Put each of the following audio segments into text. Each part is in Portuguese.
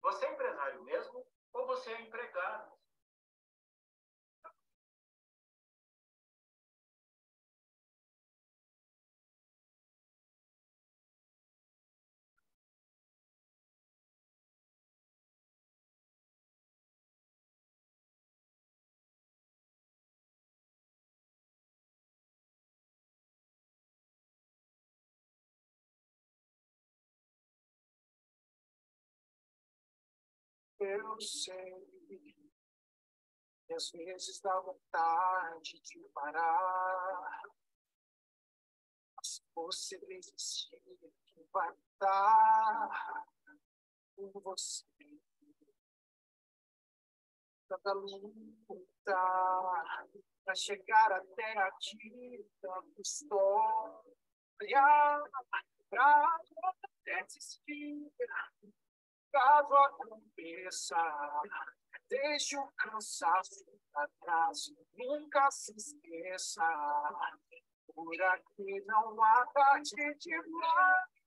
Você é empresário mesmo ou você é empregado? Eu sei, às vezes dá vontade de parar, mas você desistir que vai dar com você. Tanta luta para chegar até aqui, tanto história para desistir. Caso aconteça, deixe o cansaço pra trás, nunca se esqueça. Por aqui não há tarde demais.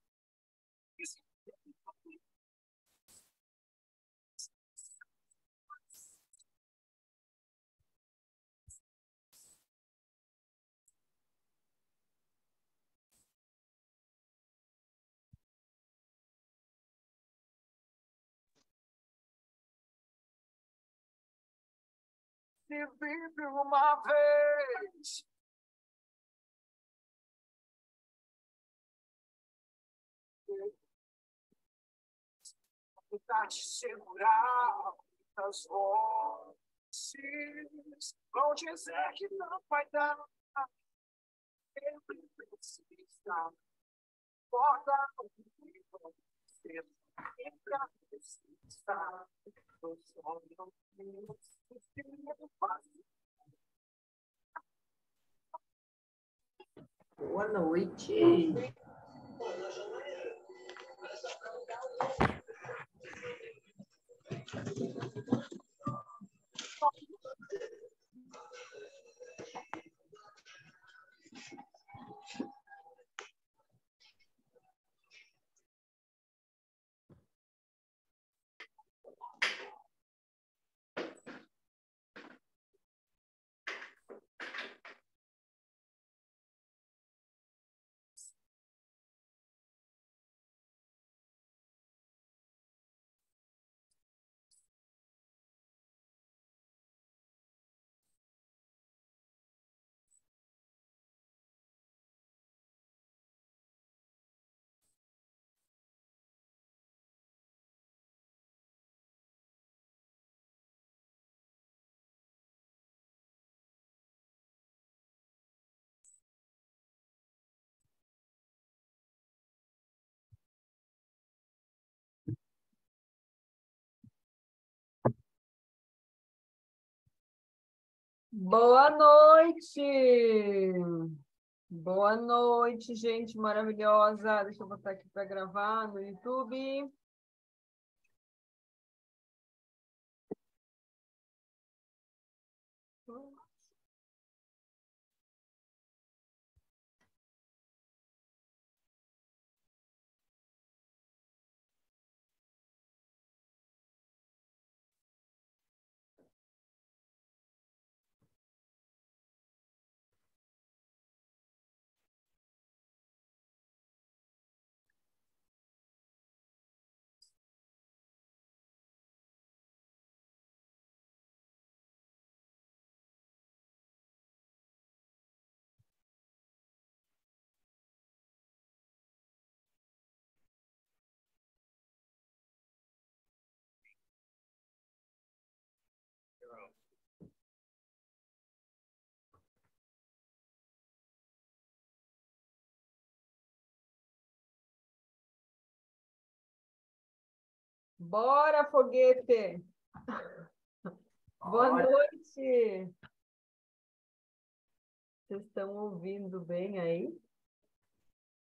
Se vive uma vez, tentar te segurar, muitas vozes vão dizer que não vai dar. Sempre precisa, importa o que você sempre precisa. Eu só não tenho Boa noite. Boa noite! Boa noite, gente maravilhosa. Deixa eu botar aqui para gravar no YouTube. Bora, foguete! Boa noite! Vocês estão ouvindo bem aí?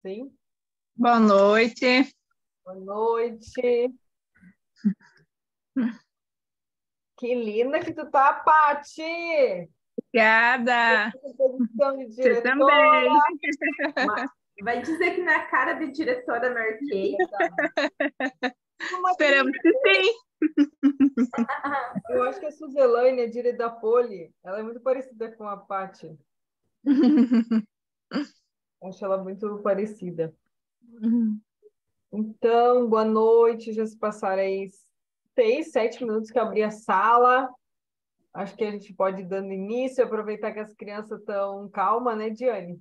Sim? Boa noite. Boa noite! Que linda que tu tá, Paty! Obrigada. Posição de Você diretora. também. Vai dizer que na cara de diretora marquei. Esperamos que sim. Eu acho que a Suzelaine, a dire da Poli, ela é muito parecida com a Paty. Acho ela muito parecida. Então, boa noite. Já se passaram aí 6, 7 minutos que eu abri a sala. Acho que a gente pode ir dando início, aproveitar que as crianças estão calmas, né, Diane?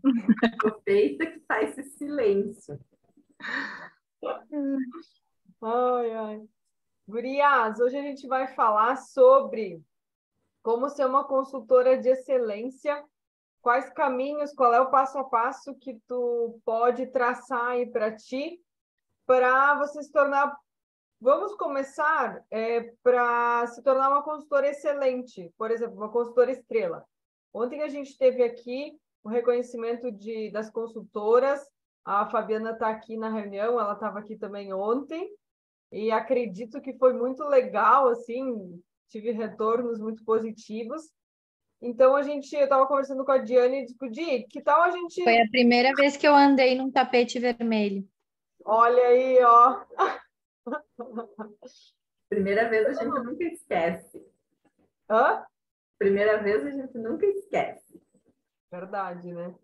Aproveita que tá esse silêncio. Ai, ai. Gurias, hoje a gente vai falar sobre como ser uma consultora de excelência, quais caminhos, qual é o passo a passo que tu pode traçar aí para ti, para você se tornar. Vamos começar para se tornar uma consultora excelente, por exemplo, uma consultora estrela. Ontem a gente teve aqui o reconhecimento das consultoras, a Fabiana está aqui na reunião, ela estava aqui também ontem, e acredito que foi muito legal, assim, tive retornos muito positivos. Então, eu estava conversando com a Diane e disse, Di, que tal a gente... Foi a primeira vez que eu andei num tapete vermelho. Olha aí, ó. Primeira vez a gente nunca esquece. Hã? Primeira vez a gente nunca esquece. Verdade, né?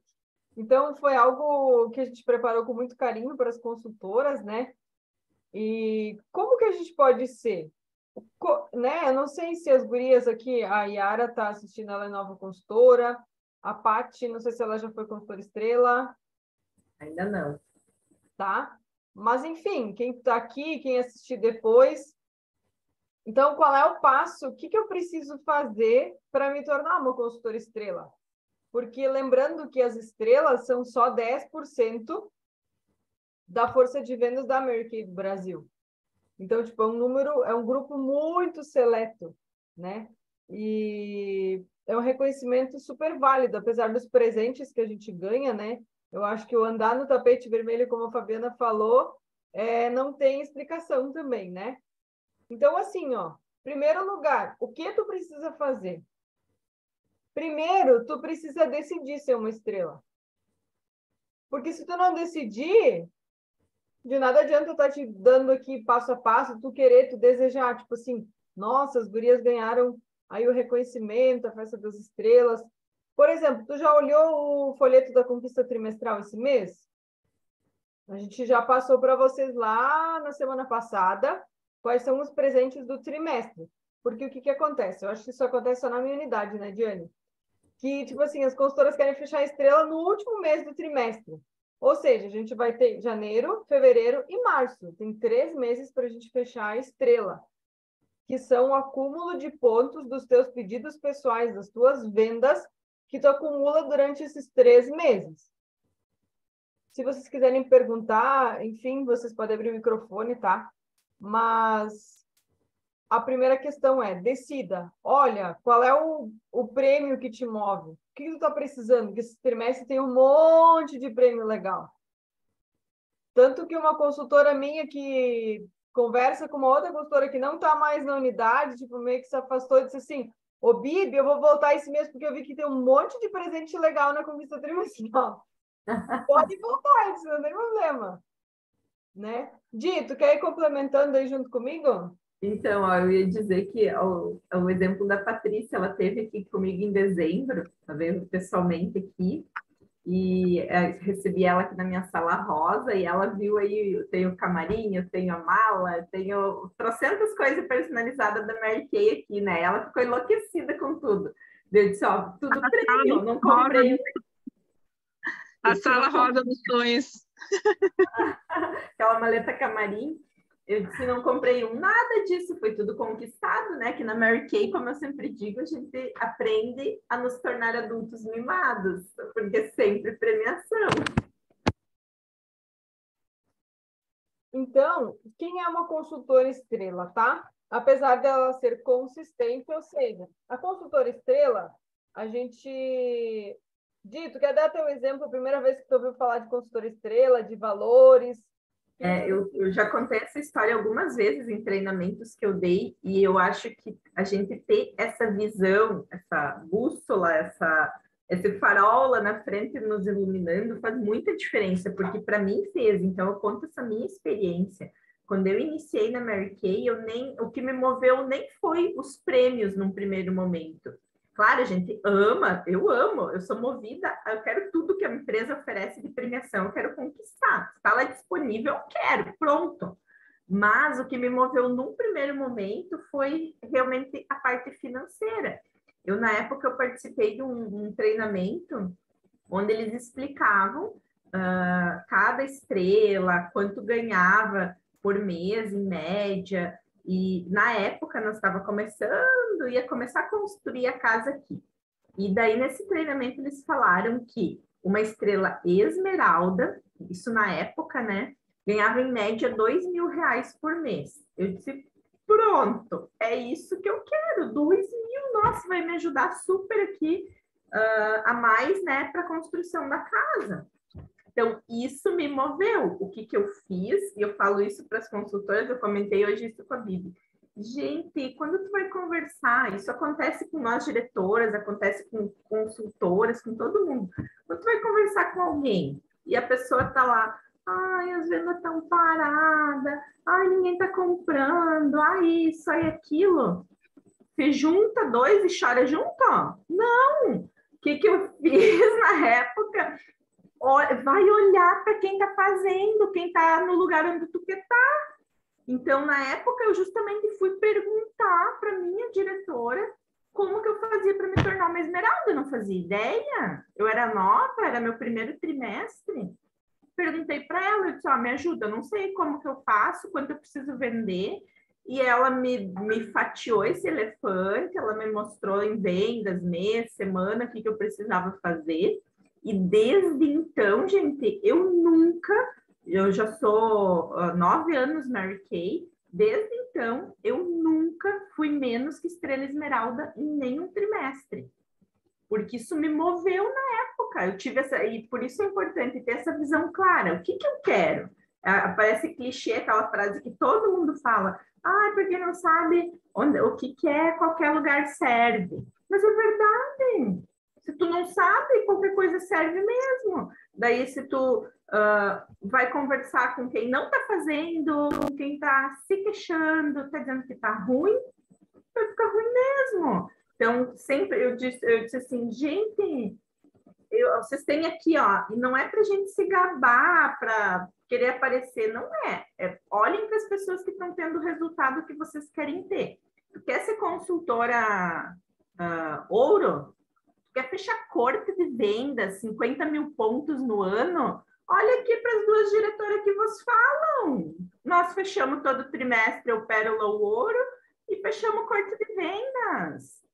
Então, foi algo que a gente preparou com muito carinho para as consultoras, né? E como que a gente pode ser? Né? Eu não sei se as gurias aqui, a Yara está assistindo, ela é nova consultora, a Paty, não sei se ela já foi consultora estrela. Ainda não. Tá? Mas, enfim, quem está aqui, quem assistir depois. Então, qual é o passo? O que eu preciso fazer para me tornar uma consultora estrela? Porque lembrando que as estrelas são só 10% da força de vendas da American Brasil. Então, tipo, é um grupo muito seleto, né? E é um reconhecimento super válido, apesar dos presentes que a gente ganha, né? Eu acho que o andar no tapete vermelho, como a Fabiana falou, não tem explicação também, né? Então, assim, ó, primeiro lugar, o que tu precisa fazer? Primeiro, tu precisa decidir ser uma estrela. Porque se tu não decidir, de nada adianta eu estar te dando aqui passo a passo, tu querer, tu desejar, tipo assim, nossa, as gurias ganharam aí o reconhecimento, a Festa das Estrelas. Por exemplo, tu já olhou o folheto da conquista trimestral esse mês? A gente já passou para vocês lá na semana passada quais são os presentes do trimestre. Porque o que acontece? Eu acho que isso acontece só na minha unidade, né, Diane? Que, tipo assim, as consultoras querem fechar a estrela no último mês do trimestre. Ou seja, a gente vai ter janeiro, fevereiro e março. Tem 3 meses para a gente fechar a estrela, que são o acúmulo de pontos dos teus pedidos pessoais, das tuas vendas, que tu acumula durante esses 3 meses. Se vocês quiserem perguntar, enfim, vocês podem abrir o microfone, tá? Mas a primeira questão é, decida. Olha, qual é o prêmio que te move? O que tu está precisando? Porque esse trimestre tem um monte de prêmio legal. Tanto que uma consultora minha que conversa com uma outra consultora que não está mais na unidade, tipo, meio que se afastou e disse assim, ô Bibi, eu vou voltar esse mês porque eu vi que tem um monte de presente legal na conquista trimestral. Pode voltar, isso não tem problema. Né? Di, tu quer ir complementando aí junto comigo? Então, ó, eu ia dizer que o exemplo da Patrícia, ela esteve aqui comigo em dezembro, tá vendo, pessoalmente aqui, e recebi ela aqui na minha sala rosa, e ela viu aí, eu tenho camarim, eu tenho a mala, eu tenho trocentas coisas personalizadas da Mary Kay aqui, né? Ela ficou enlouquecida com tudo. Eu disse, ó, tudo prêmio, não comprei. A sala rosa dos sonhos. Aquela maleta camarim. Eu disse, não comprei nada disso, foi tudo conquistado, né? Que na Mary Kay, como eu sempre digo, a gente aprende a nos tornar adultos mimados, porque é sempre premiação. Então, quem é uma consultora estrela, tá? Apesar dela ser consistente, ou seja, a consultora estrela, a gente... Dito, quer dar teu exemplo, a primeira vez que tu ouviu falar de consultora estrela, de valores? Eu já contei essa história algumas vezes em treinamentos que eu dei, e eu acho que a gente ter essa visão, essa bússola, esse farol lá na frente nos iluminando faz muita diferença, porque para mim fez. Então, eu conto essa minha experiência. Quando eu iniciei na Mary Kay, o que me moveu nem foi os prêmios num primeiro momento. Claro, a gente ama, eu sou movida, eu quero tudo que a empresa oferece de premiação, eu quero conquistar. Está lá disponível, eu quero, pronto. Mas o que me moveu num primeiro momento foi realmente a parte financeira. Na época, eu participei de um treinamento onde eles explicavam cada estrela, quanto ganhava por mês, em média. E na época, nós estávamos começando, ia começar a construir a casa aqui. E daí, nesse treinamento, eles falaram que uma estrela esmeralda, isso na época, né, ganhava em média R$ 2.000 por mês. Eu disse, pronto, é isso que eu quero, 2.000, nossa, vai me ajudar super aqui a mais, né, para a construção da casa. Então, isso me moveu. O que eu fiz, e eu falo isso para as consultoras, eu comentei hoje isso com a Bibi. Gente, quando tu vai conversar, isso acontece com nós diretoras, acontece com consultoras, com todo mundo. Quando tu vai conversar com alguém e a pessoa tá lá, ai, as vendas estão paradas, ai, ninguém tá comprando, ai, isso, ai, aquilo. Você junta dois e chora junto? Não! O que eu fiz na época? Vai olhar para quem está fazendo, quem está no lugar onde tu quer estar. Então, na época, eu justamente fui perguntar para minha diretora como que eu fazia para me tornar uma esmeralda. Eu não fazia ideia. Eu era nova, era meu primeiro trimestre. Perguntei para ela, eu disse, me ajuda, eu não sei como que eu faço, quanto eu preciso vender. E ela me fatiou esse elefante, ela me mostrou em vendas, mês, semana, o que eu precisava fazer. E desde então, gente, eu já sou 9 anos Mary Kay, desde então, eu nunca fui menos que estrela esmeralda em nenhum trimestre. Porque isso me moveu na época. Eu tive e por isso é importante ter essa visão clara. O que eu quero? Parece clichê aquela frase que todo mundo fala. Porque não sabe o que é, qualquer lugar serve. Mas é verdade. Se tu não sabe, qualquer coisa serve mesmo. Daí, se tu vai conversar com quem não está fazendo, com quem está se queixando, está dizendo que está ruim, vai ficar ruim mesmo. Então, sempre eu disse assim, gente, vocês têm aqui, e não é para a gente se gabar, para querer aparecer, não é. Olhem para as pessoas que estão tendo o resultado que vocês querem ter. Tu quer ser consultora ouro? Quer fechar corte de vendas, 50 mil pontos no ano? Olha aqui para as duas diretoras que vos falam. Nós fechamos todo trimestre o Pérola, o Ouro, e fechamos o corte de vendas.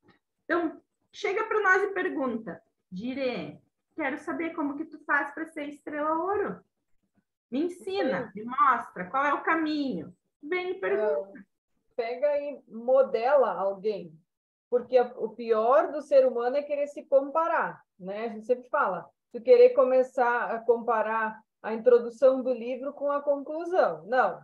Então, chega para nós e pergunta, Dire, quero saber como que tu faz para ser estrela ouro. Me ensina, me mostra qual é o caminho. Vem e pergunta. Pega e modela alguém. Porque o pior do ser humano é querer se comparar, né? A gente sempre fala, tu querer começar a comparar a introdução do livro com a conclusão. Não,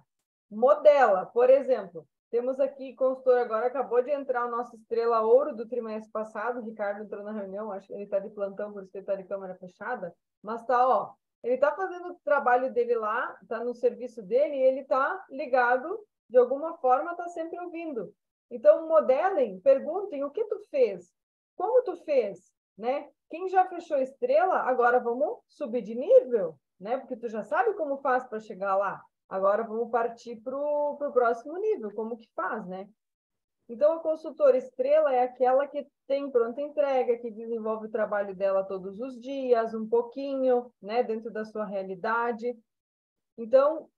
modela. Por exemplo, temos aqui, consultor agora, acabou de entrar a nossa estrela ouro do trimestre passado, o Ricardo entrou na reunião, acho que ele está de plantão, por isso que ele está de câmera fechada, mas está, ele está fazendo o trabalho dele lá, está no serviço dele, e ele está ligado, de alguma forma, está sempre ouvindo. Então, modelem, perguntem o que tu fez, como tu fez, né? Quem já fechou estrela, agora vamos subir de nível, né? Porque tu já sabe como faz para chegar lá. Agora vamos partir para o próximo nível, como que faz, né? Então, a consultora estrela é aquela que tem pronta entrega, que desenvolve o trabalho dela todos os dias, um pouquinho, né? Dentro da sua realidade. Então,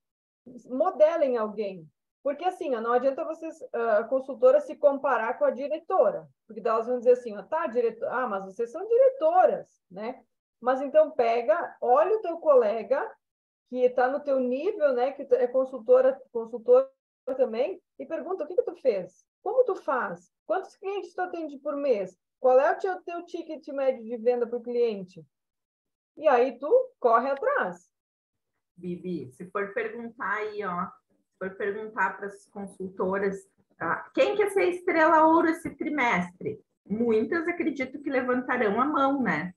modelem alguém. Porque, assim, não adianta vocês, a consultora, se comparar com a diretora. Porque elas vão dizer assim, tá, diretora, mas vocês são diretoras, né? Mas, então, olha o teu colega, que está no teu nível, né? Que é consultor também, e pergunta, o que tu fez? Como tu faz? Quantos clientes tu atende por mês? Qual é o teu ticket médio de venda para o cliente? E aí, tu corre atrás. Bibi, se for perguntar aí, for perguntar para as consultoras, quem quer ser estrela ouro esse trimestre? Muitas acredito que levantarão a mão, né?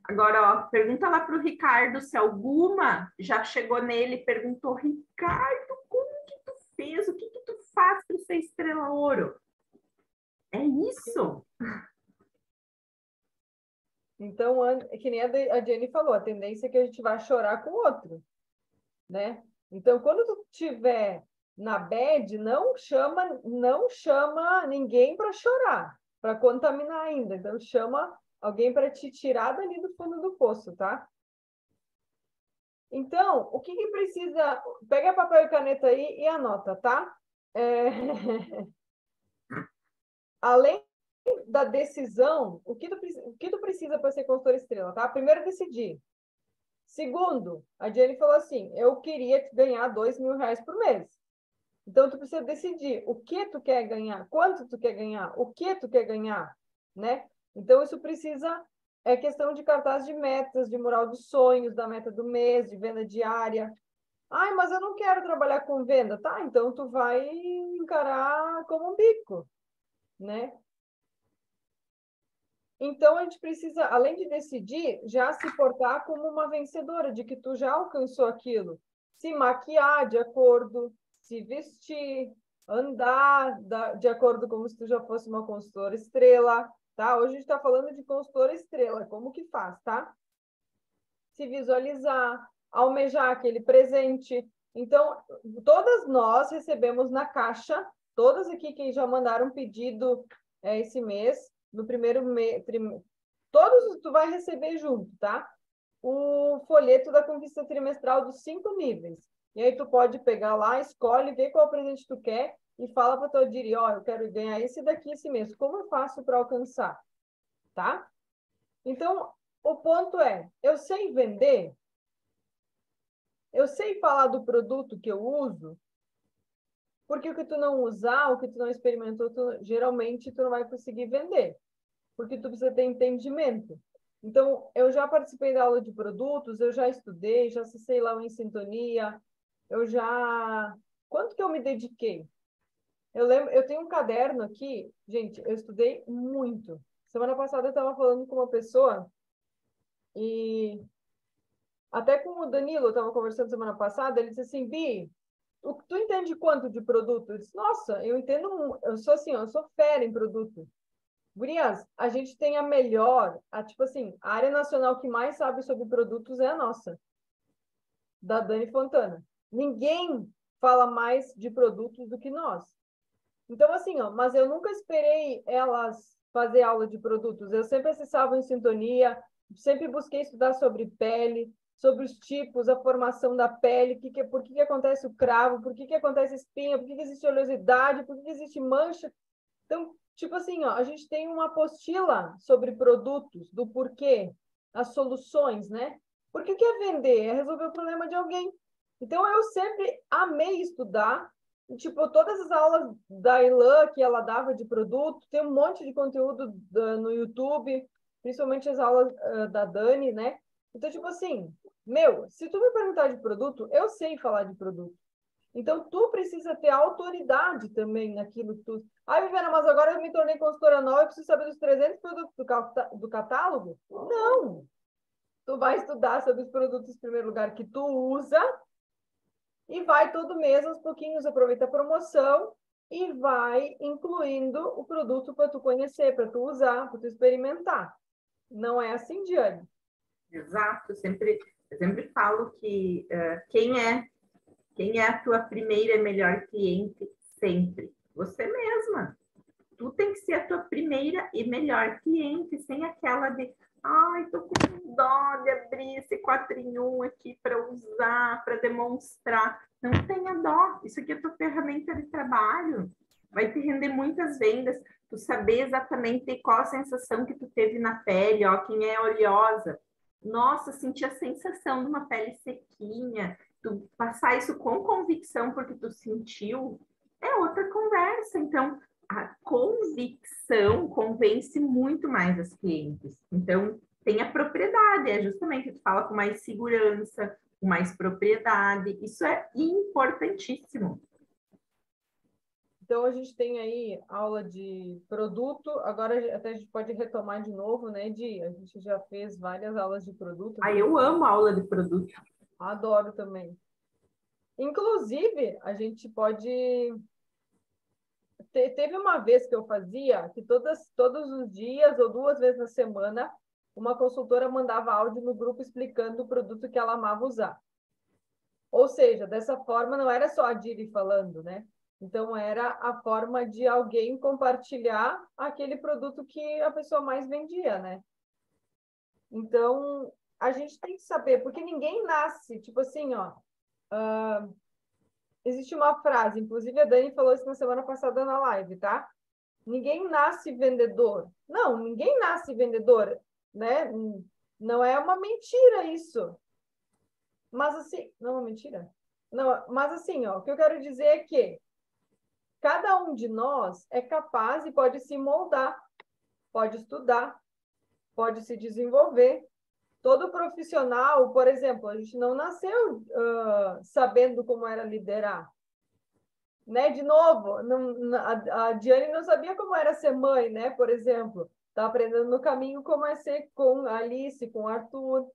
Agora, pergunta lá para o Ricardo se alguma já chegou nele e perguntou, Ricardo, como que tu fez, o que que tu faz para ser estrela ouro? É isso. Então, que nem a Jenny falou, a tendência é que a gente vai chorar com o outro, né? Então, quando tu tiver na bad, não chama ninguém para chorar, para contaminar ainda. Então, chama alguém para te tirar dali do fundo do poço, tá? Então, o que que precisa? Pega papel e caneta aí e anota, tá? Além da decisão, o que tu precisa para ser consultora estrela, tá? Primeiro, decidir. Segundo, a Jenny falou assim, eu queria ganhar R$ 2.000 por mês. Então, tu precisa decidir o que tu quer ganhar, quanto tu quer ganhar, o que tu quer ganhar, né? Então, isso precisa, é questão de cartaz de metas, de moral dos sonhos, da meta do mês, de venda diária. Ai, mas eu não quero trabalhar com venda. Tá, então tu vai encarar como um bico, né? Então, a gente precisa, além de decidir, já se portar como uma vencedora, de que tu já alcançou aquilo. Se maquiar de acordo, se vestir, andar de acordo como se tu já fosse uma consultora estrela, tá? Hoje a gente está falando de consultora estrela, como que faz, tá? Se visualizar, almejar aquele presente. Então, todas nós recebemos na caixa, todas aqui que já mandaram pedido esse mês, no primeiro mês, todos tu vai receber junto, tá? O folheto da conquista trimestral dos 5 níveis. E aí tu pode pegar lá, escolhe, vê qual presente tu quer e fala para tua Diri, ó, eu quero ganhar esse daqui esse mês. Como eu faço para alcançar? Tá? Então, o ponto é, eu sei vender, eu sei falar do produto que eu uso, porque o que tu não usar, o que tu não experimentou, geralmente tu não vai conseguir vender, porque tu precisa ter entendimento. Então, eu já participei da aula de produtos, eu já estudei, já acessei lá o Em Sintonia, eu já... Quanto que eu me dediquei? Eu lembro, eu tenho um caderno aqui, gente, eu estudei muito. Semana passada eu estava falando com uma pessoa e até com o Danilo, eu estava conversando semana passada, ele disse assim, Bi, tu entende quanto de produto? Eu disse, nossa, eu entendo, eu sou assim, eu sou fera em produto. Gurias, a gente tem a melhor, tipo assim, a área nacional que mais sabe sobre produtos é a nossa, da Dani Fontana. Ninguém fala mais de produtos do que nós. Então, assim, ó, mas eu nunca esperei elas fazer aula de produtos. Eu sempre acessava em sintonia, sempre busquei estudar sobre pele, sobre os tipos, a formação da pele, por que acontece o cravo, por que acontece espinha, por que existe oleosidade, por que existe mancha. Então, tipo assim, ó, a gente tem uma apostila sobre produtos, do porquê, as soluções, né? Porque o que é vender? É resolver o problema de alguém. Então, eu sempre amei estudar. E, tipo, todas as aulas da Ilan que ela dava de produto, tem um monte de conteúdo no YouTube, principalmente as aulas da Dani, né? Então, tipo assim, meu, se tu me perguntar de produto, eu sei falar de produto. Então, tu precisa ter autoridade também naquilo que tu... Ai, Viviana, mas agora eu me tornei consultora nova, eu preciso saber dos 300 produtos do catálogo? Não! Tu vai estudar sobre os produtos, em primeiro lugar, que tu usa e vai todo mês, aos pouquinhos, aproveita a promoção e vai incluindo o produto para tu conhecer, para tu usar, para tu experimentar. Não é assim, Diane? Exato. Eu sempre falo que quem é a tua primeira e melhor cliente sempre? Você mesma. Tu tem que ser a tua primeira e melhor cliente, sem aquela de ai, tô com dó de abrir esse 4 em 1 aqui para usar, para demonstrar. Não tenha dó. Isso aqui é tua ferramenta de trabalho. Vai te render muitas vendas. Tu saber exatamente qual a sensação que tu teve na pele, ó, quem é oleosa. Nossa, senti a sensação de uma pele sequinha. Tu passar isso com convicção porque tu sentiu, é outra conversa. Então, a convicção convence muito mais as clientes. Então, tem a propriedade, é justamente, tu fala com mais segurança, com mais propriedade, isso é importantíssimo. Então, a gente tem aí aula de produto, agora até a gente pode retomar de novo, né, Di? A gente já fez várias aulas de produto. Ah, eu amo aula de produto. Adoro também. Inclusive, a gente pode... Teve uma vez que eu fazia que todos os dias ou 2 vezes na semana, uma consultora mandava áudio no grupo explicando o produto que ela amava usar. Ou seja, dessa forma não era só a Diri falando, né? Então era a forma de alguém compartilhar aquele produto que a pessoa mais vendia, né? Então a gente tem que saber, porque ninguém nasce, tipo assim, ó. Existe uma frase, inclusive a Dani falou isso na semana passada na live, tá? Ninguém nasce vendedor. Não, ninguém nasce vendedor, né? Não é uma mentira isso. Mas assim, não é uma mentira? Não, mas assim, ó, o que eu quero dizer é que cada um de nós é capaz e pode se moldar, pode estudar, pode se desenvolver. Todo profissional, por exemplo, a gente não nasceu sabendo como era liderar. Né? De novo, a Diane não sabia como era ser mãe, né? Por exemplo, está aprendendo no caminho como é ser com a Alice, com o Arthur.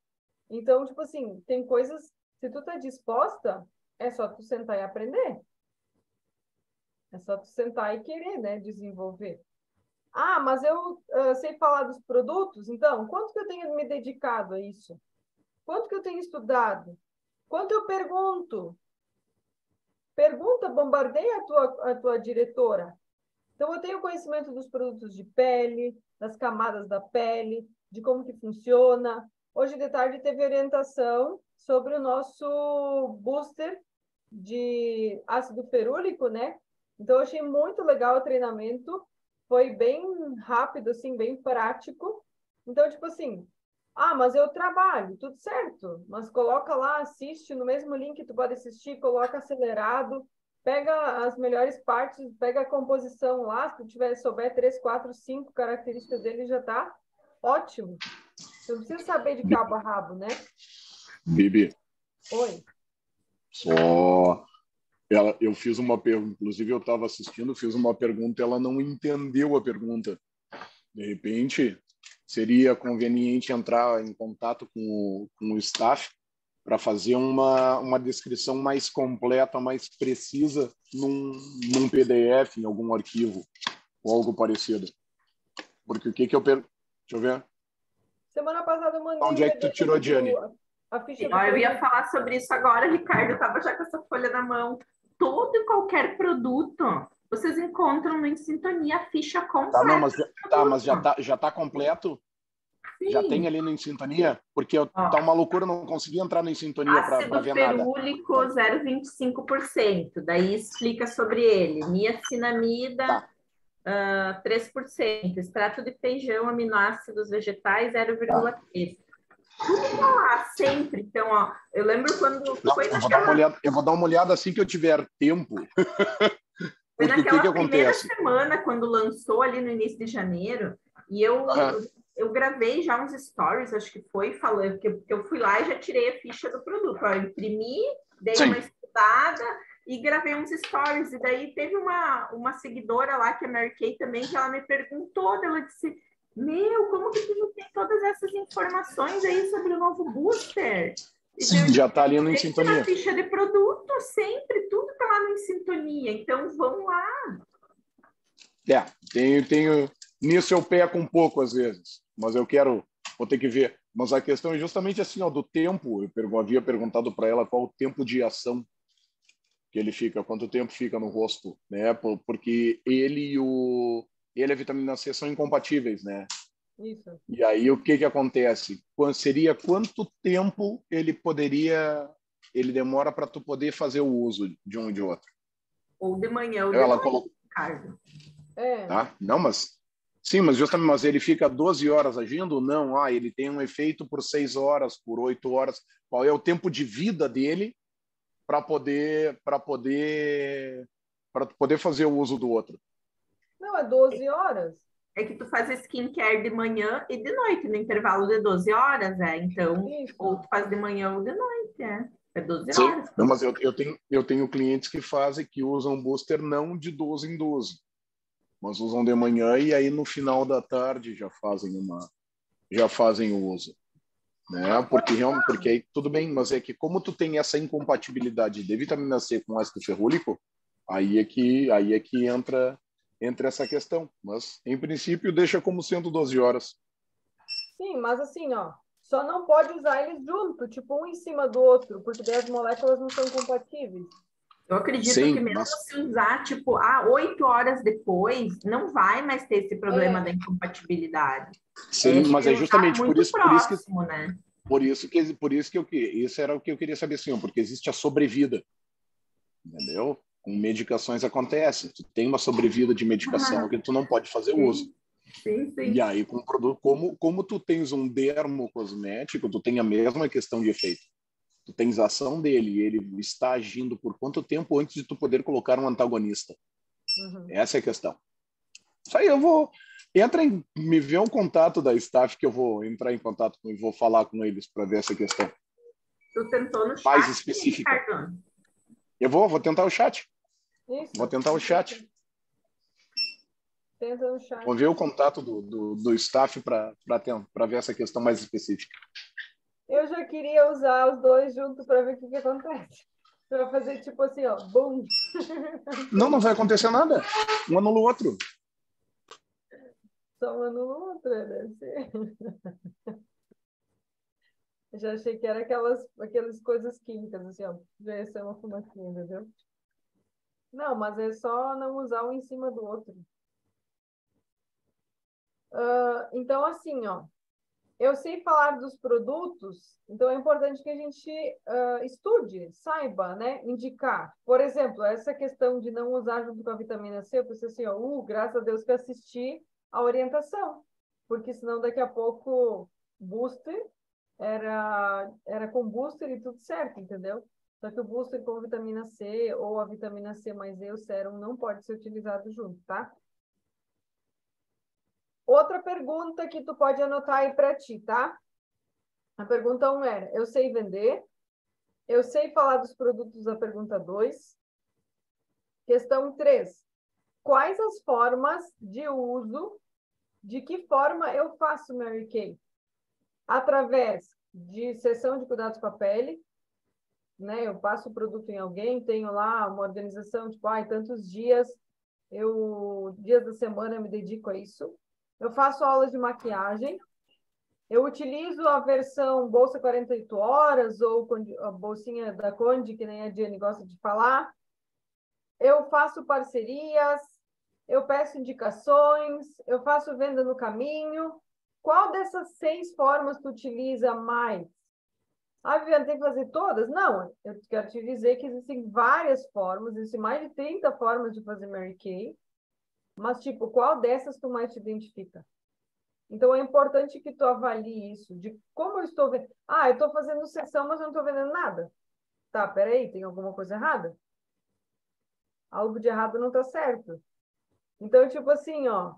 Então, tipo assim, tem coisas, se tu tá disposta, é só tu sentar e aprender. É só tu sentar e querer, né? Desenvolver. Ah, mas eu sei falar dos produtos, então, quanto que eu tenho me dedicado a isso? Quanto que eu tenho estudado? Quanto eu pergunto? Pergunta, bombardeia a tua diretora. Então, eu tenho conhecimento dos produtos de pele, das camadas da pele, de como que funciona. Hoje de tarde teve orientação sobre o nosso booster de ácido ferúlico, né? Então, eu achei muito legal o treinamento. Foi bem rápido, assim, bem prático. Então, tipo assim, mas eu trabalho, tudo certo. Mas coloca lá, assiste no mesmo link, tu pode assistir, coloca acelerado, pega as melhores partes, pega a composição lá, se tu souber 3, 4, 5 características dele, já tá ótimo. Tu não precisa saber de cabo a rabo, né? Bibi. Oi. Eu fiz uma pergunta, inclusive eu estava assistindo, fiz uma pergunta, ela não entendeu a pergunta. De repente, seria conveniente entrar em contato com o staff para fazer uma descrição mais completa, mais precisa num PDF, em algum arquivo, ou algo parecido. Porque o que eu pergunto? Deixa eu ver. Semana passada eu mandei... Onde é que tu tirou, Diane? A ficha eu ia falar sobre isso agora, Ricardo, eu estava já com essa folha na mão. Todo e qualquer produto, vocês encontram no Em Sintonia a ficha completa. Mas já tá completo? Sim. Já tem ali no Em Sintonia? Porque tá uma loucura, eu não consegui entrar no Em Sintonia para ver nada. Ácido ferúlico 0,25%. Daí explica sobre ele. Niacinamida, 3%. Extrato de feijão, aminoácidos vegetais, 0,3%. Tudo tá lá, sempre. Então, ó, eu lembro quando foi eu vou dar uma olhada assim que eu tiver tempo. Foi naquela primeira semana, quando lançou ali no início de janeiro, e eu gravei já uns stories, acho que foi, falando, porque eu fui lá e já tirei a ficha do produto. Eu imprimi, dei uma estudada e gravei uns stories. E daí teve uma seguidora lá, que é a Mary Kay também, que ela me perguntou, ela disse... como que tu não tem todas essas informações aí sobre o novo booster? Sim, já está ali no Em Sintonia. Na ficha de produto, sempre, tudo está lá no Em Sintonia. Então, vamos lá. Tenho... Nisso eu peco um pouco, às vezes. Mas vou ter que ver. Mas a questão é justamente assim, ó, do tempo. Eu havia perguntado para ela qual o tempo de ação que ele fica, quanto tempo fica no rosto, né? Porque ele e a vitamina C são incompatíveis, né? Isso. E aí o que acontece? Seria quanto tempo ele demora para tu poder fazer o uso de um e de outro? Ou de manhã ou de noite, Ricardo. Não, mas sim, mas justamente, mas ele fica 12 horas agindo? Não, ele tem um efeito por 6 horas, por 8 horas. Qual é o tempo de vida dele para poder fazer o uso do outro? Não, é 12 horas. É que tu faz skincare de manhã e de noite, no intervalo de 12 horas, Então, isso. Ou tu faz de manhã ou de noite, É 12 Sim. horas. Não, mas eu tenho clientes que usam booster não de 12 em 12, mas usam de manhã e aí no final da tarde já fazem o uso. né? Porque aí tudo bem, mas é que como tu tem essa incompatibilidade de vitamina C com ácido ferrúlico, aí é que entra essa questão. Mas, em princípio, deixa como 112 horas. Sim, mas assim, ó, só não pode usar eles junto, tipo um em cima do outro, porque daí as moléculas não são compatíveis. Eu acredito Sim, que mesmo mas se usar, tipo, 8 horas depois, não vai mais ter esse problema da incompatibilidade. sim, mas é usar justamente muito próximo, né? por isso que isso era o que eu queria saber, assim, porque existe a sobrevida, entendeu? Com medicações acontece, tu tem uma sobrevida de medicação que tu não pode fazer uso. Sim, sim. E aí, com um produto, como tu tens um dermocosmético, tu tem a mesma questão de efeito. Tu tens a ação dele e ele está agindo por quanto tempo antes de tu poder colocar um antagonista? Uhum. Essa é a questão. Isso aí me vê um contato da staff que eu vou entrar em contato e vou falar com eles para ver essa questão. Tu tentou no chat, Mais específica. Ricardo? Eu vou tentar o chat. Isso. Vou tentar o chat. Tenta no chat. Vou ver o contato do staff para ver essa questão mais específica. Eu já queria usar os dois juntos para ver o que acontece. Você vai fazer tipo assim, ó, bum. Não vai acontecer nada. Um anula o outro. Só um anula o outro, deve ser. Eu já achei que era aquelas coisas químicas, assim, ó. Já ia ser uma fumacinha, entendeu? Não, mas é só não usar um em cima do outro. Então, assim, ó. Eu sei falar dos produtos, então é importante que a gente estude, saiba, né, indicar. Por exemplo, essa questão de não usar junto com a vitamina C, eu pensei assim, ó, graças a Deus que eu assisti a orientação, porque senão daqui a pouco booster era com booster e tudo certo, entendeu? Só que o booster com vitamina C ou a vitamina C mais E, o sérum, não pode ser utilizado junto, tá? Outra pergunta que tu pode anotar aí para ti, tá? A pergunta 1 era, eu sei vender? Eu sei falar dos produtos, a pergunta 2. Questão 3, quais as formas de uso, de que forma eu faço Mary Kay? Através de sessão de cuidados com a pele, né? Eu passo o produto em alguém, tenho lá uma organização, tipo, tantos dias da semana eu me dedico a isso. Eu faço aulas de maquiagem. Eu utilizo a versão bolsa 48 horas ou a bolsinha da Conde, que nem a Diane gosta de falar. Eu faço parcerias, eu peço indicações, eu faço venda no caminho. Qual dessas 6 formas tu utiliza mais? Viviane, tem que fazer todas? Não, eu quero te dizer que existem várias formas, existem mais de 30 formas de fazer Mary Kay. Mas, tipo, qual dessas tu mais te identifica? Então, é importante que tu avalie isso, de como eu estou vendo. Eu estou fazendo sessão, mas eu não estou vendendo nada. Tá, peraí, tem alguma coisa errada? Algo de errado não está certo. Então, tipo assim, ó,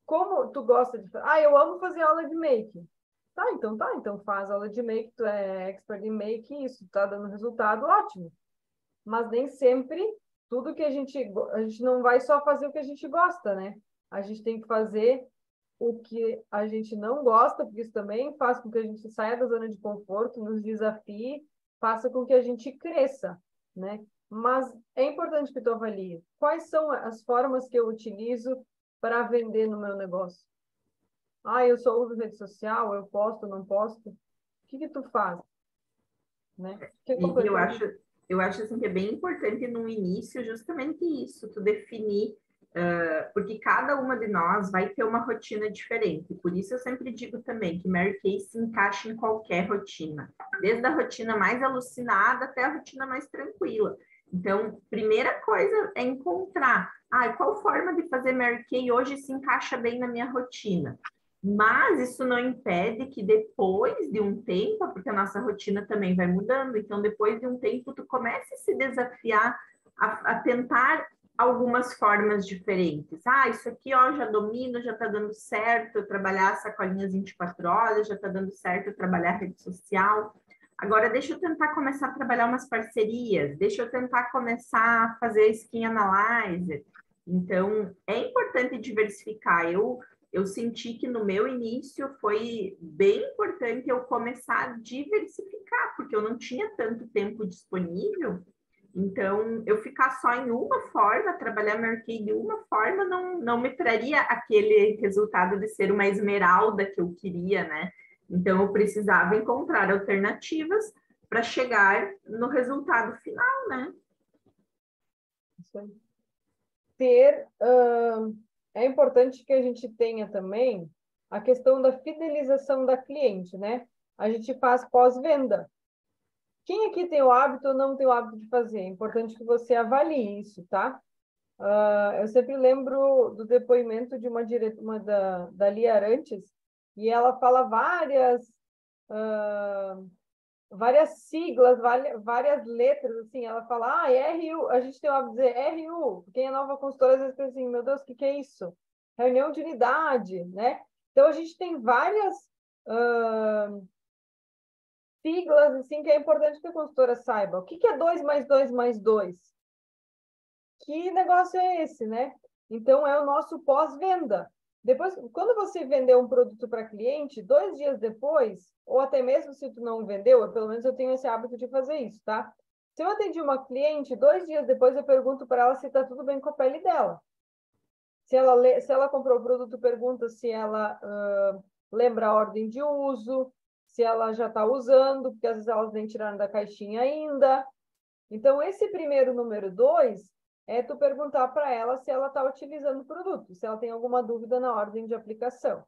como tu gosta de... eu amo fazer aula de make. Então faz aula de make, tu é expert em make, isso tá dando resultado, ótimo. Mas nem sempre tudo que a gente não vai só fazer o que a gente gosta, né? A gente tem que fazer o que a gente não gosta, porque isso também faz com que a gente saia da zona de conforto, nos desafie, faça com que a gente cresça, né? Mas é importante que tu avalie quais são as formas que eu utilizo para vender no meu negócio. Eu só uso rede social, eu posto, não posto. O que tu faz? Né? Eu acho assim, que é bem importante no início justamente isso, tu definir, porque cada uma de nós vai ter uma rotina diferente. Por isso eu sempre digo também que Mary Kay se encaixa em qualquer rotina, desde a rotina mais alucinada até a rotina mais tranquila. Então, primeira coisa é encontrar, qual forma de fazer Mary Kay hoje se encaixa bem na minha rotina. Mas isso não impede que depois de um tempo, porque a nossa rotina também vai mudando, então depois de um tempo tu comece a se desafiar a tentar algumas formas diferentes. Isso aqui já domino, já está dando certo eu trabalhar sacolinhas 24 horas, já está dando certo eu trabalhar rede social. Agora deixa eu tentar começar a trabalhar umas parcerias, deixa eu tentar começar a fazer skin analyzer. Então é importante diversificar. Eu eu senti que no meu início foi bem importante eu começar a diversificar, porque eu não tinha tanto tempo disponível. Então, eu ficar só em uma forma, trabalhar Mary de uma forma, não me traria aquele resultado de ser uma esmeralda que eu queria, né? Então, eu precisava encontrar alternativas para chegar no resultado final, né? Isso aí. É importante que a gente tenha também a questão da fidelização da cliente, né? A gente faz pós-venda. Quem aqui tem o hábito ou não tem o hábito de fazer? É importante que você avalie isso, tá? Eu sempre lembro do depoimento de uma da Lia Arantes, e ela fala várias siglas, várias letras, assim, ela fala, RU, a gente tem o hábito de dizer RU, quem é nova consultora, às vezes pensa assim, meu Deus, o que é isso? Reunião de unidade, né? Então, a gente tem várias siglas, assim, que é importante que a consultora saiba. O que é 2 mais 2 mais 2? Que negócio é esse, né? Então, é o nosso pós-venda. Depois, quando você vendeu um produto para cliente, 2 dias depois, ou até mesmo se tu não vendeu, pelo menos eu tenho esse hábito de fazer isso, tá? Se eu atendi uma cliente, 2 dias depois eu pergunto para ela se está tudo bem com a pele dela. Se ela comprou o produto, pergunta se ela lembra a ordem de uso, se ela já está usando, porque às vezes elas nem tiraram da caixinha ainda. Então, esse primeiro número 2 é tu perguntar para ela se ela está utilizando o produto, se ela tem alguma dúvida na ordem de aplicação.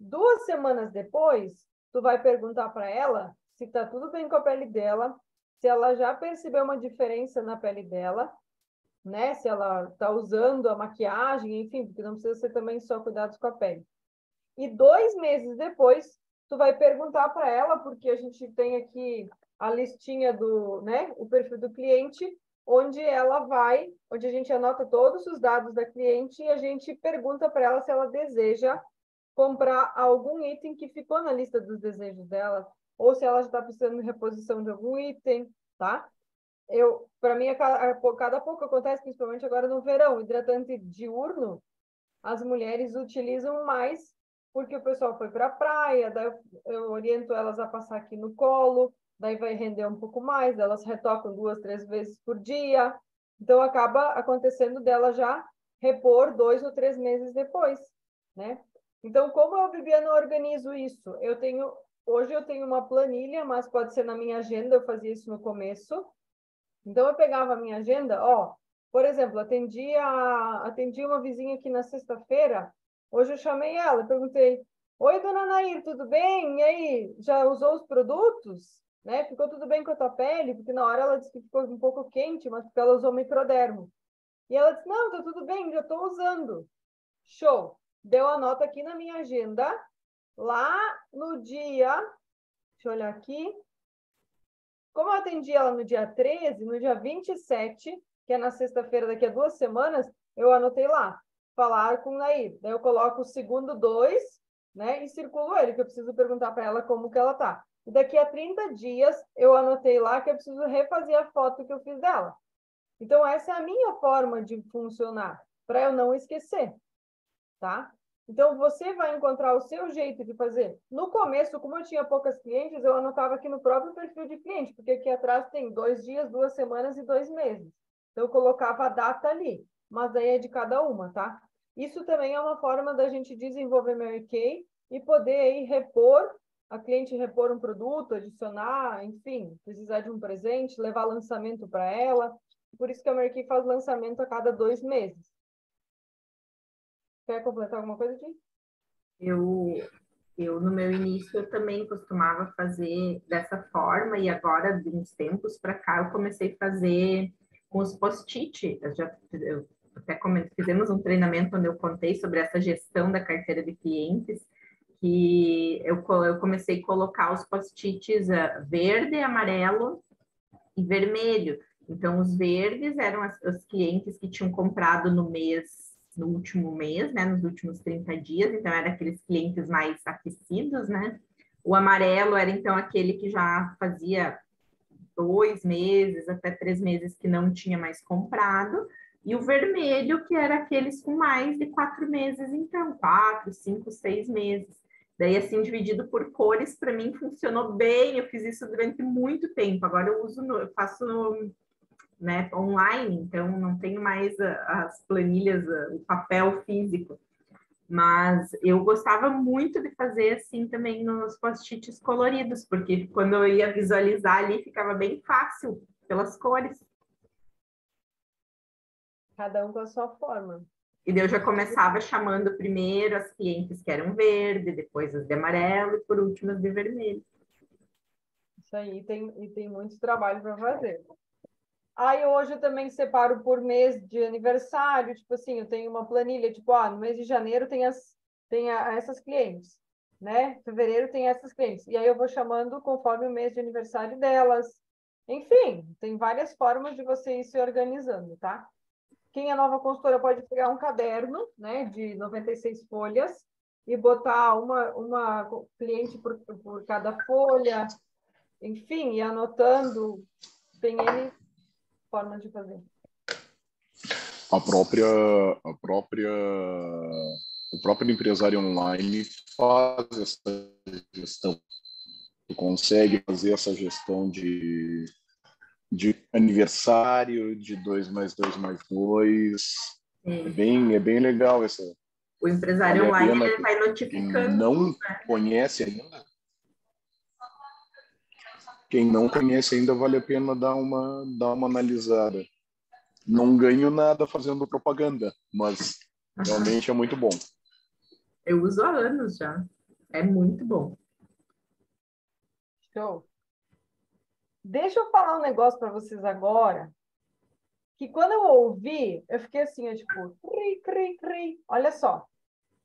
2 semanas depois, tu vai perguntar para ela se está tudo bem com a pele dela, se ela já percebeu uma diferença na pele dela, né? Se ela está usando a maquiagem, enfim, porque não precisa ser também só cuidados com a pele. E 2 meses depois, tu vai perguntar para ela, porque a gente tem aqui a listinha do, né, o perfil do cliente, onde a gente anota todos os dados da cliente e a gente pergunta para ela se ela deseja comprar algum item que ficou na lista dos desejos dela, ou se ela já está precisando de reposição de algum item, tá? Para mim, cada pouco acontece, principalmente agora no verão, hidratante diurno, as mulheres utilizam mais porque o pessoal foi para a praia, daí eu oriento elas a passar aqui no colo, daí vai render um pouco mais, elas retocam 2, 3 vezes por dia, então acaba acontecendo dela já repor 2 ou 3 meses depois, né? Então, como eu, Bibiana, organizo isso? Hoje eu tenho uma planilha, mas pode ser na minha agenda, eu fazia isso no começo. Então, eu pegava a minha agenda, por exemplo, atendi uma vizinha aqui na sexta-feira, hoje eu chamei ela e perguntei, oi, dona Nair, tudo bem? E aí, já usou os produtos? Né? Ficou tudo bem com a tua pele? Porque na hora ela disse que ficou um pouco quente, mas porque ela usou microdermo. E ela disse, não, tá tudo bem, já estou usando. Show! Deu a nota aqui na minha agenda, lá no dia, deixa eu olhar aqui, como eu atendi ela no dia 13, no dia 27, que é na sexta-feira, daqui a 2 semanas, eu anotei lá, falar com o Nair. Daí eu coloco o segundo 2, né, e circulo ele, que eu preciso perguntar para ela como que ela tá. E daqui a 30 dias, eu anotei lá que eu preciso refazer a foto que eu fiz dela. Então, essa é a minha forma de funcionar, para eu não esquecer, tá? Então, você vai encontrar o seu jeito de fazer. No começo, como eu tinha poucas clientes, eu anotava aqui no próprio perfil de cliente, porque aqui atrás tem 2 dias, 2 semanas e 2 meses. Então, eu colocava a data ali, mas aí é de cada uma, tá? Isso também é uma forma da gente desenvolver Mary Kay e poder aí a cliente repor um produto, adicionar, enfim, precisar de um presente, levar lançamento para ela. Por isso que a Mary Kay faz lançamento a cada 2 meses. Quer completar alguma coisa, Ti? No meu início, eu também costumava fazer dessa forma, e agora, de uns tempos para cá, eu comecei a fazer com os post-it. Fizemos um treinamento onde eu contei sobre essa gestão da carteira de clientes, que eu comecei a colocar os post-its verde, amarelo e vermelho. Então, os verdes eram os clientes que tinham comprado no último mês, né, nos últimos 30 dias, então eram aqueles clientes mais aquecidos, né? O amarelo era, então, aquele que já fazia 2 meses, até 3 meses que não tinha mais comprado, E o vermelho, que era aqueles com mais de 4 meses, então, 4, 5, 6 meses. Daí, assim, dividido por cores, para mim funcionou bem. Eu fiz isso durante muito tempo. Agora eu uso, eu faço né, online, então não tenho mais as planilhas, o papel físico. Mas eu gostava muito de fazer assim também nos post-its coloridos, porque quando eu ia visualizar ali ficava bem fácil pelas cores. Cada um com a sua forma. E daí eu já começava chamando primeiro as clientes que eram verde, depois as de amarelo e por último as de vermelho. Isso aí, e tem muito trabalho para fazer. Aí hoje eu também separo por mês de aniversário, tipo assim, eu tenho uma planilha, tipo, no mês de janeiro tem essas clientes, né? Fevereiro tem essas clientes. E aí eu vou chamando conforme o mês de aniversário delas. Enfim, tem várias formas de você ir se organizando, tá? Quem é nova consultora pode pegar um caderno, né, de 96 folhas e botar uma cliente por cada folha, enfim, e anotando, tem N formas de fazer. A própria, o próprio empresário online faz essa gestão. Tu consegue fazer essa gestão de aniversário, de 2+2+2. É bem legal essa. O empresário Vale a online pena, ele vai notificando. Quem não conhece ainda, vale a pena dar uma analisada. Não ganho nada fazendo propaganda, mas realmente é muito bom. Eu uso há anos já. É muito bom. Show. Deixa eu falar um negócio para vocês agora, que quando eu ouvi, eu fiquei assim, tipo, cri, cri, cri. Olha só,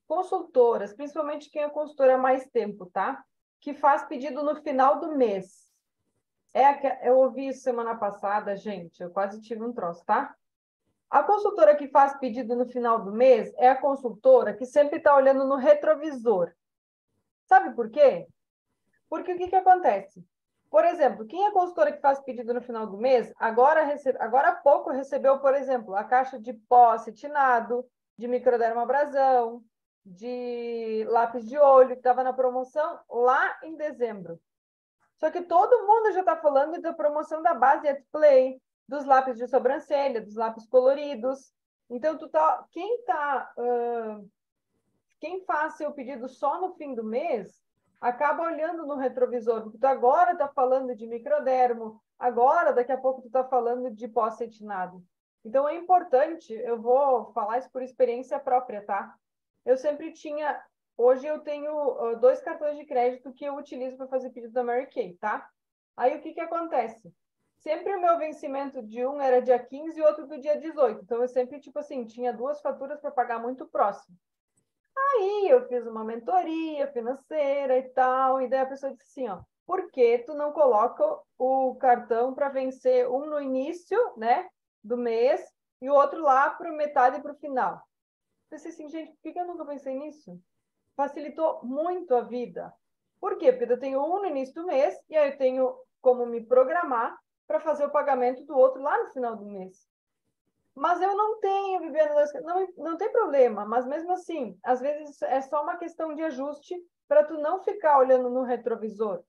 consultoras, principalmente quem é consultora há mais tempo, tá? Que faz pedido no final do mês. Eu ouvi isso semana passada, gente, eu quase tive um troço, tá? A consultora que faz pedido no final do mês é a consultora que sempre está olhando no retrovisor. Sabe por quê? Porque o que acontece? Por exemplo, quem é consultora que faz pedido no final do mês, agora há pouco recebeu, por exemplo, a caixa de pó acetinado, de microdermabrasão, de lápis de olho, que estava na promoção lá em dezembro. Só que todo mundo já está falando da promoção da base Play, dos lápis de sobrancelha, dos lápis coloridos. Então, quem faz seu pedido só no fim do mês acaba olhando no retrovisor, porque tu agora está falando de microdermo, agora, daqui a pouco, tu está falando de pó acetinado. Então, é importante, eu vou falar isso por experiência própria, tá? Eu sempre tinha... Hoje eu tenho 2 cartões de crédito que eu utilizo para fazer pedido da Mary Kay, tá? Aí, o que acontece? Sempre o meu vencimento de um era dia 15 e outro do dia 18. Então, eu sempre, tipo assim, tinha 2 faturas para pagar muito próximo. Aí eu fiz uma mentoria financeira e tal, e daí a pessoa disse assim, ó, por que tu não coloca o cartão para vencer um no início, né, do mês e o outro lá para metade e para o final? Eu disse assim, gente, por que eu nunca pensei nisso? Facilitou muito a vida. Por quê? Porque eu tenho um no início do mês e aí eu tenho como me programar para fazer o pagamento do outro lá no final do mês. Mas eu não tenho, Viviane, não tem problema, mas mesmo assim, às vezes é só uma questão de ajuste para tu não ficar olhando no retrovisor.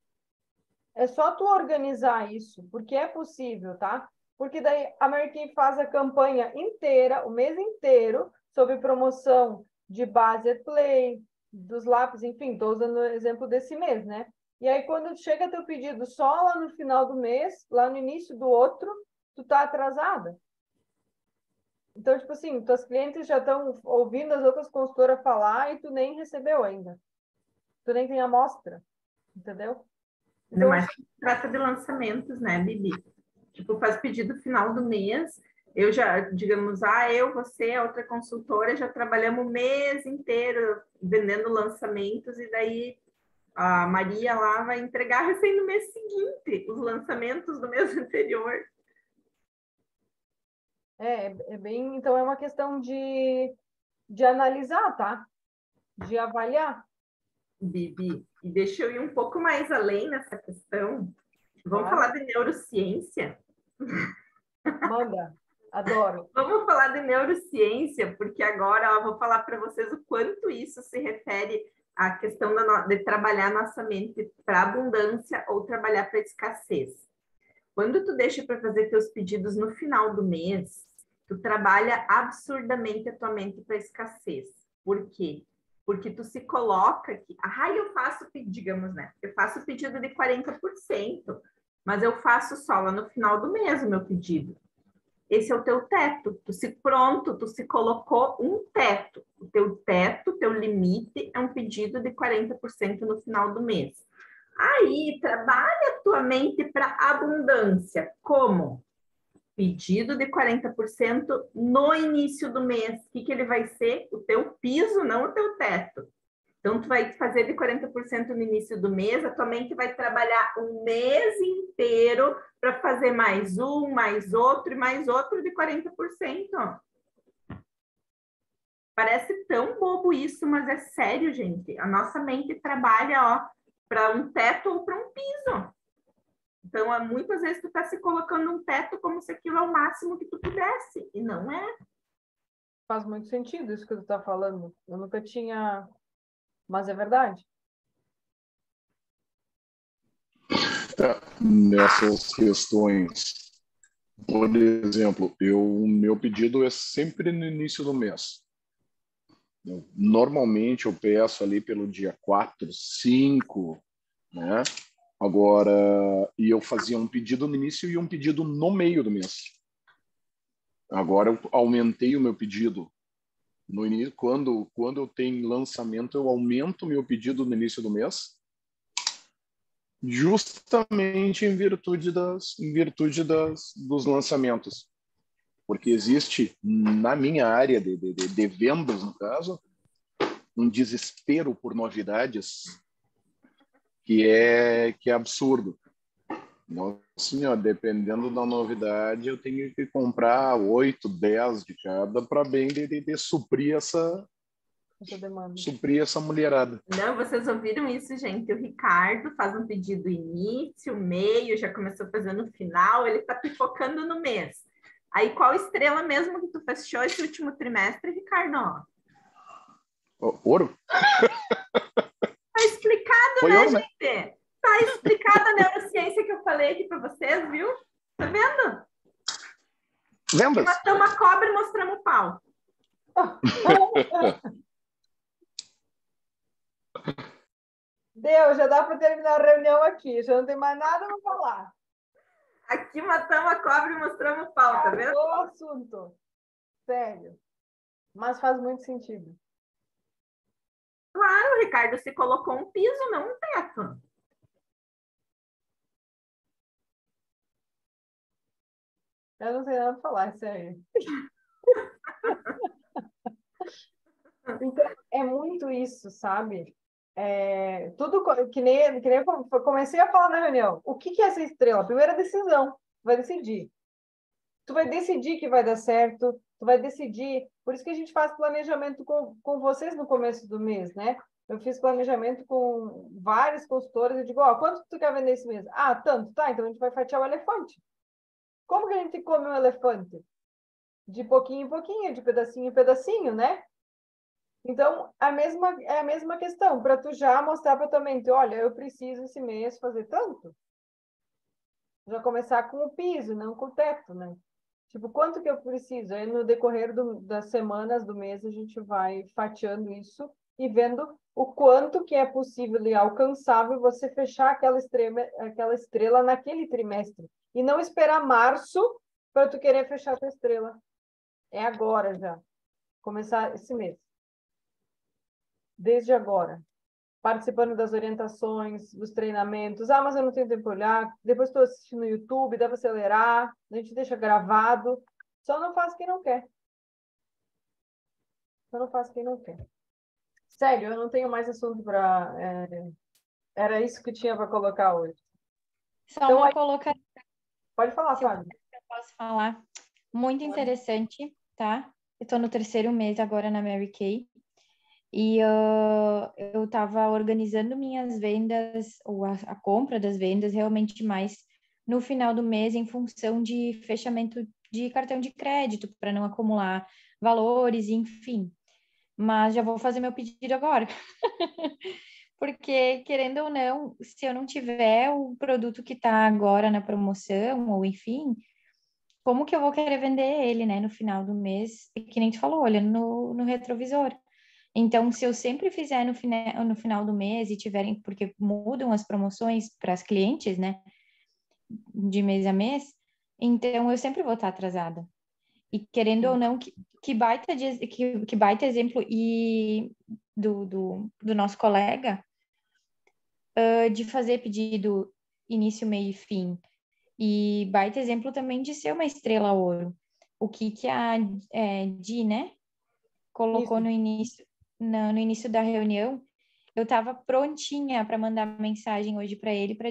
É só tu organizar isso, porque é possível, tá? Porque daí a Mary Kay faz a campanha inteira, o mês inteiro, sobre promoção de base Play, dos lápis, enfim, estou usando o exemplo desse mês, né? E aí, quando chega teu pedido só lá no final do mês, lá no início do outro, tu tá atrasada. Então, tipo assim, tuas clientes já estão ouvindo as outras consultoras falar e tu nem recebeu ainda. Tu nem tem amostra, entendeu? Ainda mais que trata de lançamentos, né, Bibi? Tipo, faz pedido final do mês. Eu já, digamos, eu, você, a outra consultora, já trabalhamos o mês inteiro vendendo lançamentos e daí a Maria lá vai entregar recém no mês seguinte os lançamentos do mês anterior. É bem... Então, é uma questão de analisar, tá? De avaliar. Bibi, e deixa eu ir um pouco mais além nessa questão. Vamos Claro. falar de neurociência? Manda. Adoro. Vamos falar de neurociência, porque agora eu vou falar para vocês o quanto isso se refere à questão de trabalhar nossa mente para abundância ou trabalhar para escassez. Quando tu deixa para fazer teus pedidos no final do mês, tu trabalha absurdamente a tua mente para escassez. Por quê? Porque tu se coloca que, eu faço, digamos, né? Eu faço pedido de 40%, mas eu faço só lá no final do mês o meu pedido. Esse é o teu teto. Tu se colocou um teto. O teu teto, teu limite é um pedido de 40% no final do mês. Aí, trabalha a tua mente para abundância. Como? Pedido de 40% no início do mês. O que ele vai ser? O teu piso, não o teu teto. Então, tu vai fazer de 40% no início do mês, a tua mente vai trabalhar um mês inteiro para fazer mais um, mais outro e mais outro de 40%. Parece tão bobo isso, mas é sério, gente. A nossa mente trabalha, para um teto ou para um piso. Então, muitas vezes tu está se colocando um teto como se aquilo é o máximo que tu pudesse, e não é. Faz muito sentido isso que tu está falando. Eu nunca tinha... Mas é verdade. Nessas questões, por exemplo, o meu pedido é sempre no início do mês. Normalmente eu peço ali pelo dia 4, 5, né? Agora, e eu fazia um pedido no início e um pedido no meio do mês. Agora eu aumentei o meu pedido. No início, quando eu tenho lançamento, eu aumento o meu pedido no início do mês, justamente em virtude dos lançamentos. Porque existe, na minha área de vendas, no caso, um desespero por novidades que é absurdo. Então, assim, dependendo da novidade, eu tenho que comprar 8, 10 de cada para bem de suprir essa mulherada. Não, vocês ouviram isso, gente? O Ricardo faz um pedido início, meio, já começou a fazer no final, ele está pipocando no mês. Aí, qual estrela mesmo que tu fechou esse último trimestre, Ricardo? Ouro? Tá explicado, Foi né, ouro, gente? né? Tá explicada a neurociência que eu falei aqui para vocês, viu? Tá vendo? Vendas? Matamos a cobra e mostramos o pau. Deu, já dá para terminar a reunião aqui. Já não tem mais nada para falar. Aqui matamos a cobra e mostramos o pau, tá vendo? O assunto. Sério. Mas faz muito sentido. Claro, o Ricardo se colocou um piso, não um teto. Eu não sei nada para falar, sério. Então, é muito isso, sabe? Tudo que nem eu comecei a falar na reunião. O que é essa estrela? Primeira decisão. Tu vai decidir. Tu vai decidir que vai dar certo. Tu vai decidir. Por isso que a gente faz planejamento com vocês no começo do mês, né? Eu fiz planejamento com vários consultores. Eu digo, quanto tu quer vender esse mês? Tanto. Tá, então a gente vai fatiar o elefante. Como que a gente come um elefante? De pouquinho em pouquinho, de pedacinho em pedacinho, né? Então, é a mesma questão, para tu já mostrar para tua mente, olha, eu preciso esse mês fazer tanto. Já começar com o piso, não com o teto, né? Tipo, quanto que eu preciso? Aí no decorrer das semanas do mês a gente vai fatiando isso e vendo o quanto que é possível e alcançável você fechar aquela estrela naquele trimestre. E não esperar março para tu querer fechar a tua estrela. É agora já. Começar esse mês. Desde agora. Participando das orientações, dos treinamentos. Mas eu não tenho tempo para olhar. Depois estou assistindo no YouTube, dá para acelerar. A gente deixa gravado. Só não faz quem não quer. Só não faz quem não quer. Sério, eu não tenho mais assunto para... Era isso que tinha para colocar hoje. Só então, uma colocação. Pode falar, Fábio. Eu posso falar. Muito interessante, tá? Eu estou no 3º mês agora na Mary Kay. E eu estava organizando minhas vendas, ou a compra das vendas, realmente mais no final do mês, em função de fechamento de cartão de crédito para não acumular valores, enfim. Mas já vou fazer meu pedido agora. Porque, querendo ou não, se eu não tiver o produto que está agora na promoção, ou enfim, como que eu vou querer vender ele, né, no final do mês? E que nem tu falou, olhando no retrovisor. Então, se eu sempre fizer no final do mês e tiverem, porque mudam as promoções para as clientes, né, de mês a mês, então eu sempre vou estar atrasada. E querendo ou não, que baita exemplo e do nosso colega de fazer pedido início, meio e fim. E baita exemplo também de ser uma estrela ouro. O que a Di, né, colocou Isso. no início da reunião, eu estava prontinha para mandar mensagem hoje para ele, para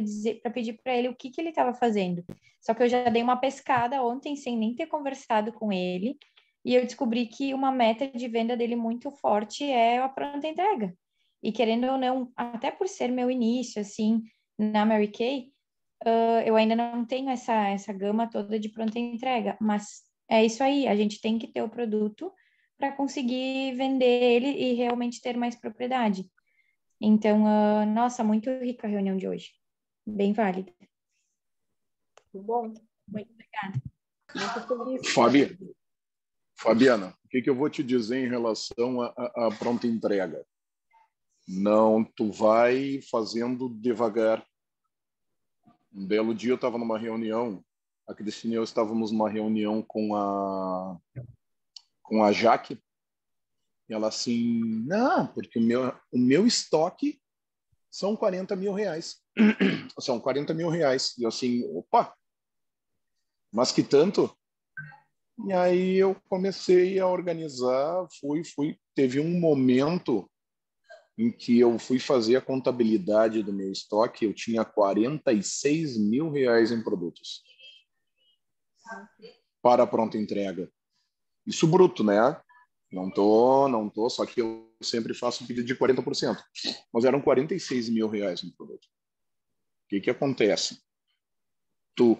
pedir para ele o que ele estava fazendo. Só que eu já dei uma pescada ontem sem nem ter conversado com ele, e eu descobri que uma meta de venda dele muito forte é a pronta entrega. E querendo ou não, até por ser meu início, assim, na Mary Kay, eu ainda não tenho essa gama toda de pronta entrega, mas é isso aí, a gente tem que ter o produto para conseguir vender ele e realmente ter mais propriedade. Então, nossa, muito rica a reunião de hoje. Bem válida. Muito bom. Muito obrigada. Muito feliz. Fabiana, o que eu vou te dizer em relação à pronta entrega? Não, tu vai fazendo devagar. Um belo dia eu estava numa reunião, a Cristina e eu estávamos numa reunião com a Jaque, e ela assim, não, porque o meu estoque são 40 mil reais. São 40 mil reais. E eu assim, opa, mas que tanto? E aí eu comecei a organizar, teve um momento em que eu fui fazer a contabilidade do meu estoque, eu tinha 46 mil reais em produtos para pronta entrega. Isso bruto, né? Não tô, só que eu sempre faço um pedido de 40%. Mas eram 46 mil reais em produto. O que acontece? Tu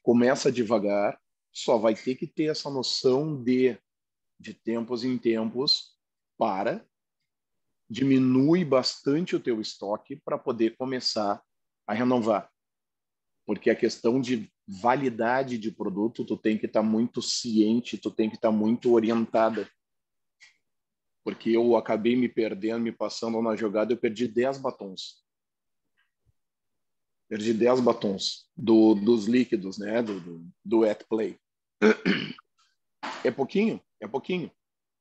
começa devagar, só vai ter que ter essa noção de tempos em tempos diminui bastante o teu estoque para poder começar a renovar. Porque a questão de validade de produto, tu tem que estar muito ciente, tu tem que estar muito orientada. Porque eu acabei me perdendo, me passando na jogada, eu perdi 10 batons. Perdi 10 batons dos líquidos, né? Do Wet Play. É pouquinho,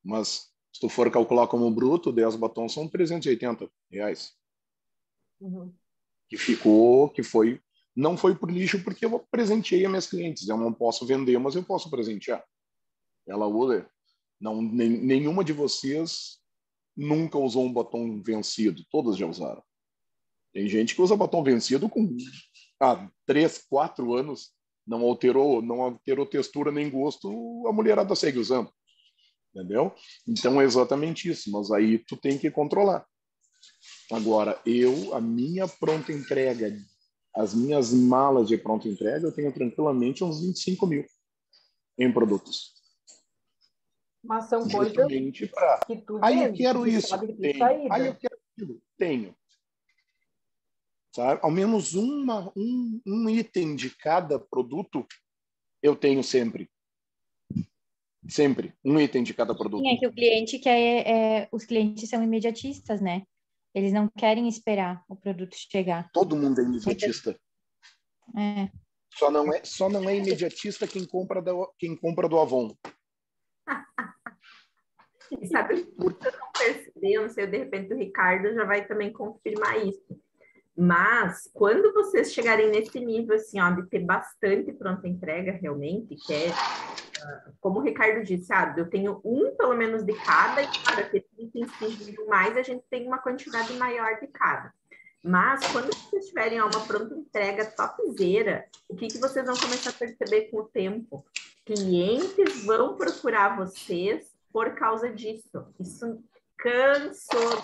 mas se tu for calcular como bruto, 10 batons são 380 reais. Uhum. Não foi por lixo porque eu presenteei as minhas clientes. Eu não posso vender, mas eu posso presentear. Ela usa. Nenhuma de vocês nunca usou um batom vencido. Todas já usaram. Tem gente que usa batom vencido com 3, 4 anos. Não alterou textura nem gosto, a mulherada segue usando. Entendeu? Então é exatamente isso, mas aí tu tem que controlar. Agora, a minha pronta entrega, as minhas malas de pronta entrega, eu tenho tranquilamente uns 25 mil em produtos. Mas são coisas Justamente para... que tu Aí eu vende, quero tu isso, sabe que tem tenho. saída. Aí eu quero aquilo, tenho. Sabe? Ao menos um item de cada produto eu tenho sempre. Sempre. Um item de cada produto. Sim, é que o cliente os clientes são imediatistas, né? Eles não querem esperar o produto chegar. Todo mundo é imediatista. É. Só não é imediatista quem compra do Avon. E sabe o que eu não percebi? Eu não sei, de repente o Ricardo já vai também confirmar isso. Mas, quando vocês chegarem nesse nível, assim, ó, de ter bastante pronta entrega, realmente, que é, como o Ricardo disse, eu tenho pelo menos, de cada, e, claro, ter itens que giram mais, a gente tem uma quantidade maior de cada. Mas, quando vocês tiverem uma pronta entrega topzera, o que vocês vão começar a perceber com o tempo? Clientes vão procurar vocês por causa disso. Isso cansou.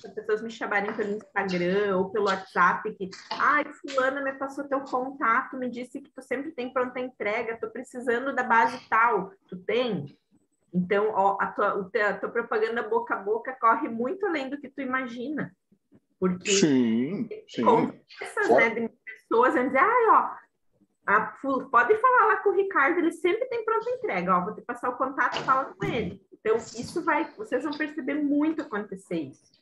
as pessoas me chamarem pelo Instagram ou pelo WhatsApp, que, ai, fulana me passou teu contato, me disse que tu sempre tem pronta entrega, tô precisando da base tal, tu tem? Então, ó, a tua propaganda boca a boca corre muito além do que tu imagina, porque Sim. conversas, né, de pessoas vão dizer, ai, ó, pode falar lá com o Ricardo, ele sempre tem pronta entrega, ó, vou te passar o contato, fala com ele. Então, vocês vão perceber muito acontecer isso.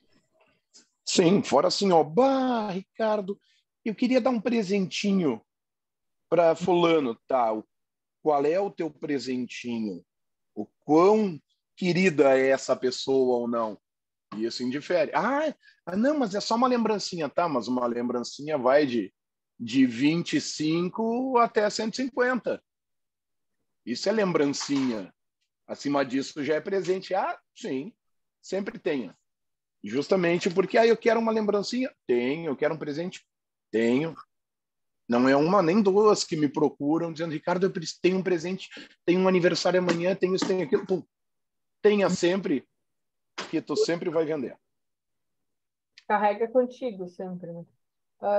Sim, fora assim, ó, bah, Ricardo, eu queria dar um presentinho para fulano, tá? Qual é o teu presentinho? O quão querida é essa pessoa ou não? E isso indifere. Não, mas é só uma lembrancinha, tá? Mas uma lembrancinha vai de 25 até 150. Isso é lembrancinha. Acima disso já é presente. Sim, sempre tenha. Justamente porque eu quero uma lembrancinha? Tenho. Eu quero um presente? Tenho. Não é uma nem duas que me procuram dizendo, Ricardo, eu tenho um presente, tenho um aniversário amanhã, tenho isso, tenho aquilo. Pum. Tenha sempre, que tu sempre vai vender. Carrega contigo sempre, né?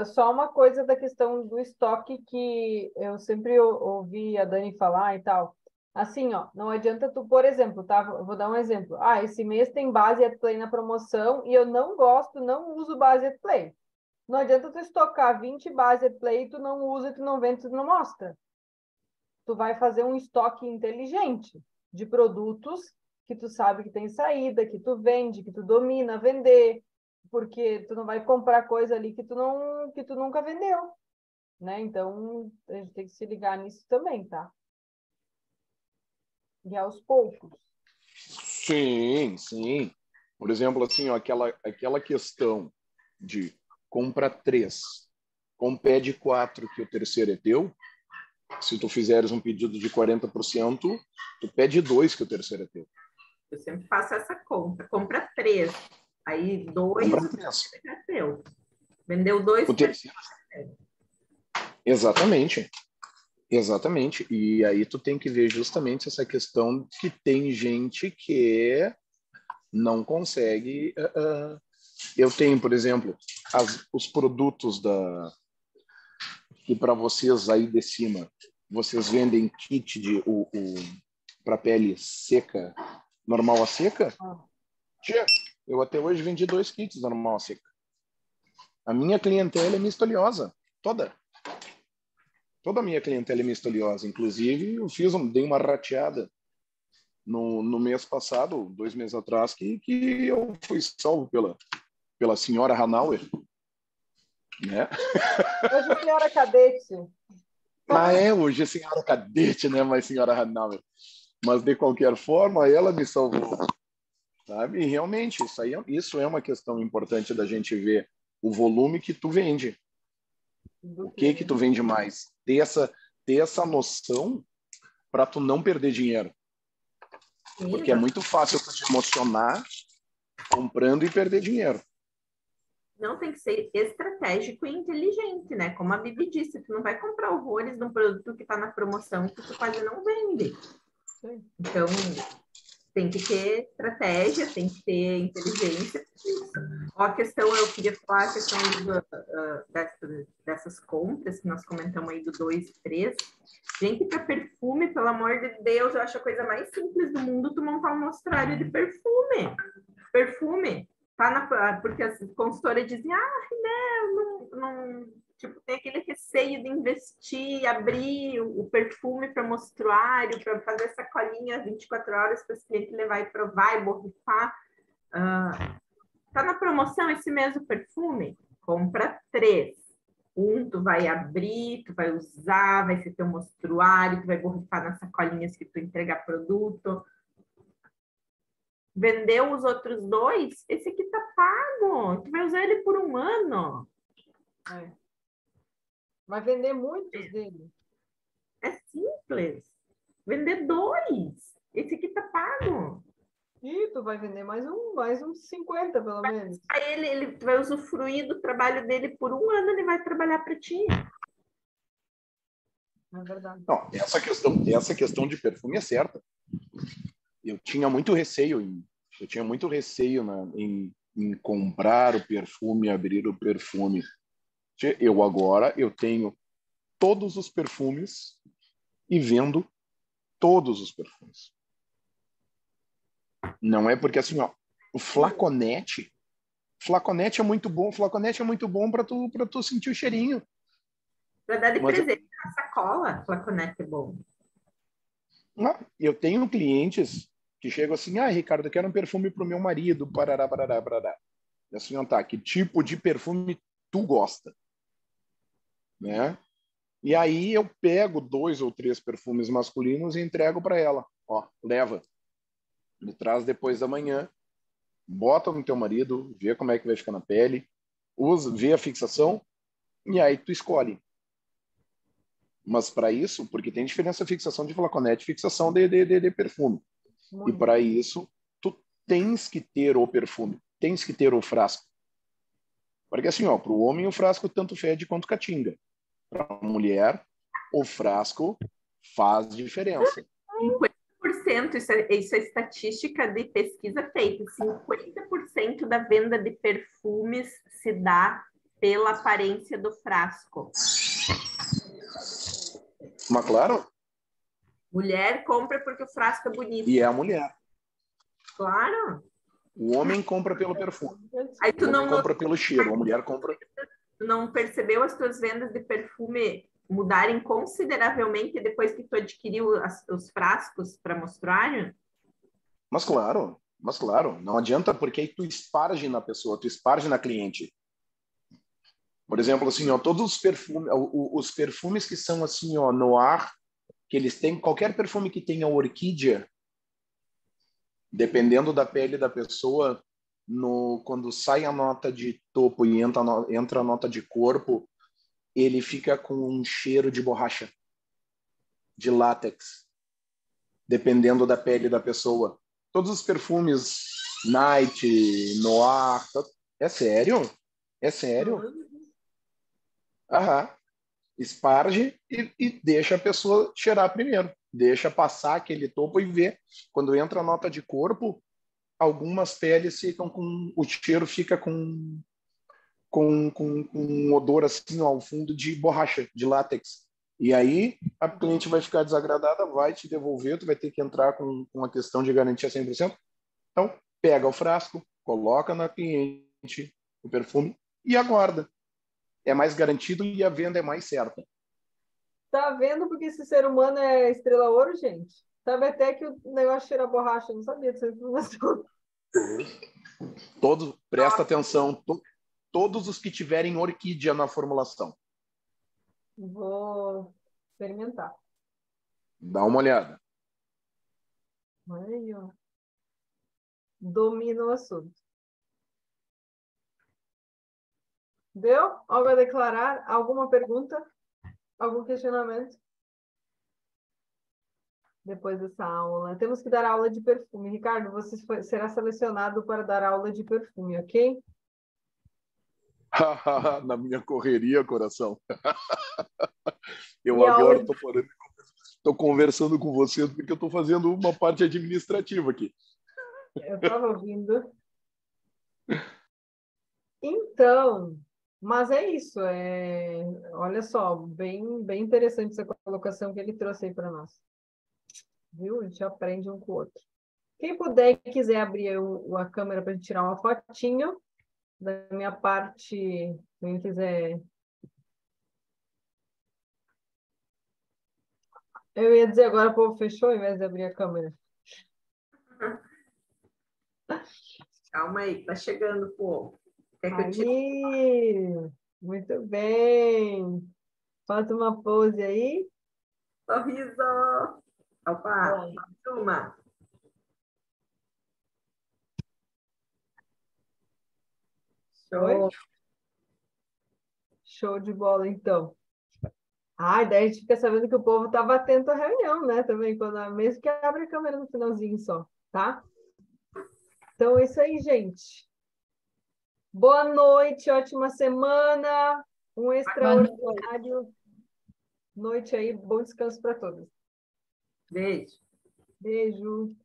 Só uma coisa da questão do estoque que eu sempre ouvi a Dani falar e tal. Assim, ó, não adianta tu, por exemplo, tá? Vou dar um exemplo. Esse mês tem base Play na promoção e eu não gosto, não uso base Play. Não adianta tu estocar 20 base Play, tu não usa, tu não vende, tu não mostra. Tu vai fazer um estoque inteligente de produtos que tu sabe que tem saída, que tu vende, que tu domina vender, porque tu não vai comprar coisa ali que tu nunca vendeu, né? Então, a gente tem que se ligar nisso também, tá? E aos poucos. Sim, sim. Por exemplo, assim, ó, aquela questão de compra 3, pede 4 que o terceiro é teu. Se tu fizeres um pedido de 40%, tu pede 2 que o terceiro é teu. Eu sempre faço essa compra. Compra 3. Aí 2 é teu. Vendeu 2, o terceiro. Exatamente. Exatamente. E aí tu tem que ver justamente essa questão que tem gente que não consegue. Eu tenho, por exemplo, os produtos que para vocês aí de cima, vocês vendem kit para pele seca, normal a seca? Tia, eu até hoje vendi 2 kits normal a seca. A minha clientela é mistoliosa, toda. Toda a minha clientela é mistoliosa. Inclusive, dei uma rateada no mês passado, 2 meses atrás, que eu fui salvo pela senhora Hanauer, né? Hoje, senhora Cadete. Hoje é senhora Cadete, né? Mas senhora Hanauer. Mas, de qualquer forma, ela me salvou, sabe? E, realmente, isso é uma questão importante da gente ver o volume que tu vende. O que tu vende mais? Ter essa noção para tu não perder dinheiro. Porque é muito fácil tu te emocionar comprando e perder dinheiro. Não, tem que ser estratégico e inteligente, né? Como a Bibi disse, tu não vai comprar horrores de um produto que está na promoção que tu quase não vende. Então, tem que ter estratégia, tem que ter inteligência. Ó, eu queria falar a questão dessas compras que nós comentamos aí do 2 e 3. Gente, para perfume, pelo amor de Deus, eu acho a coisa mais simples do mundo tu montar um mostruário de perfume. Perfume. Porque as consultoras dizem, não, tipo, tem aquele receio de investir, abrir o perfume para mostruário, para fazer sacolinha 24 horas para os clientes levar e provar e borrifar. Tá na promoção esse mesmo perfume? Compra 3. Tu vai abrir, tu vai usar, vai ser teu mostruário, tu vai borrifar nas sacolinhas que tu entregar produto. Vendeu os outros 2, esse aqui tá pago. Tu vai usar ele por 1 ano. Vai vender muitos dele. É simples. Vender 2. Esse aqui tá pago. E tu vai vender mais uns 50, pelo menos. Aí ele vai usufruir do trabalho dele por 1 ano, ele vai trabalhar para ti. É verdade. Não, essa questão de perfume é certa. Eu tinha muito receio em em comprar o perfume, abrir o perfume. Eu tenho todos os perfumes e vendo todos os perfumes. Não é porque assim, ó, o flaconete flaconete é muito bom para tu sentir o cheirinho. Para dar de Mas presente na sacola, flaconete é bom. eu tenho clientes que chegam assim, Ricardo, eu quero um perfume para o meu marido, parará, parará, parará. E assim, ó, tá, que tipo de perfume tu gosta? Né? E aí eu pego 2 ou 3 perfumes masculinos e entrego para ela. Ó, leva. Me traz depois da manhã, bota no teu marido, vê como é que vai ficar na pele, vê a fixação e aí tu escolhe. Mas para isso, porque tem diferença fixação de flaconete e fixação de perfume. E para isso, tu tens que ter o perfume, tens que ter o frasco. Porque assim, ó, para o homem o frasco tanto fede quanto catinga. Para a mulher, o frasco faz diferença. 50%, isso é estatística de pesquisa feita, 50% da venda de perfumes se dá pela aparência do frasco. Mas claro. Mulher compra porque o frasco é bonito. E é a mulher. Claro. O homem compra pelo perfume. Aí tu não compra pelo cheiro, a mulher compra. Tu não percebeu as tuas vendas de perfume mudarem consideravelmente depois que tu adquiriu os frascos para mostrar? Mas claro, não adianta porque aí tu esparge na pessoa, tu esparge na cliente. Por exemplo, assim, ó, todos os perfumes que são assim, ó, no ar, que eles têm, qualquer perfume que tenha orquídea, dependendo da pele da pessoa, quando sai a nota de topo e entra a nota de corpo, ele fica com um cheiro de borracha, de látex, dependendo da pele da pessoa. Todos os perfumes Night, Noir, é sério? É sério? Aham. Esparge e deixa a pessoa cheirar primeiro. Deixa passar aquele topo e ver. Quando entra a nota de corpo, algumas peles ficam com... O cheiro fica com um odor assim ao fundo de borracha, de látex. E aí a cliente vai ficar desagradada, vai te devolver, tu vai ter que entrar com uma questão de garantia 100%. Então, pega o frasco, coloca na cliente o perfume e aguarda. É mais garantido e a venda é mais certa. Tá vendo porque esse ser humano é estrela ouro, gente? Sabe até que o negócio cheira borracha, eu não sabia dessa informação. Presta atenção, todos os que tiverem orquídea na formulação. Vou experimentar. Dá uma olhada. Aí, ó. Domina o assunto. Deu? Algo a declarar? Alguma pergunta? Algum questionamento? Depois dessa aula. Temos que dar aula de perfume. Ricardo, você será selecionado para dar aula de perfume, ok? Na minha correria, coração. Eu E agora estou conversando com vocês porque eu estou fazendo uma parte administrativa aqui. Eu estava ouvindo. Então, mas é isso. Olha só, bem interessante essa colocação que ele trouxe aí para nós. Viu? A gente aprende um com o outro. Quem puder e quiser abrir a câmera para a gente tirar uma fotinho, da minha parte, quem quiser. Eu ia dizer agora, o povo fechou ao invés de abrir a câmera. Calma aí, tá chegando o povo. Quer que eu tire? Aí, muito bem. Falta uma pose aí. Sorriso! Opa, uma. Oi? Show de bola, então. Daí a gente fica sabendo que o povo estava atento à reunião, né? Também, mesmo que abre a câmera no finalzinho só, tá? Então, é isso aí, gente. Boa noite, ótima semana. Um extraordinário noite aí. Bom descanso para todos. Beijo. Beijo.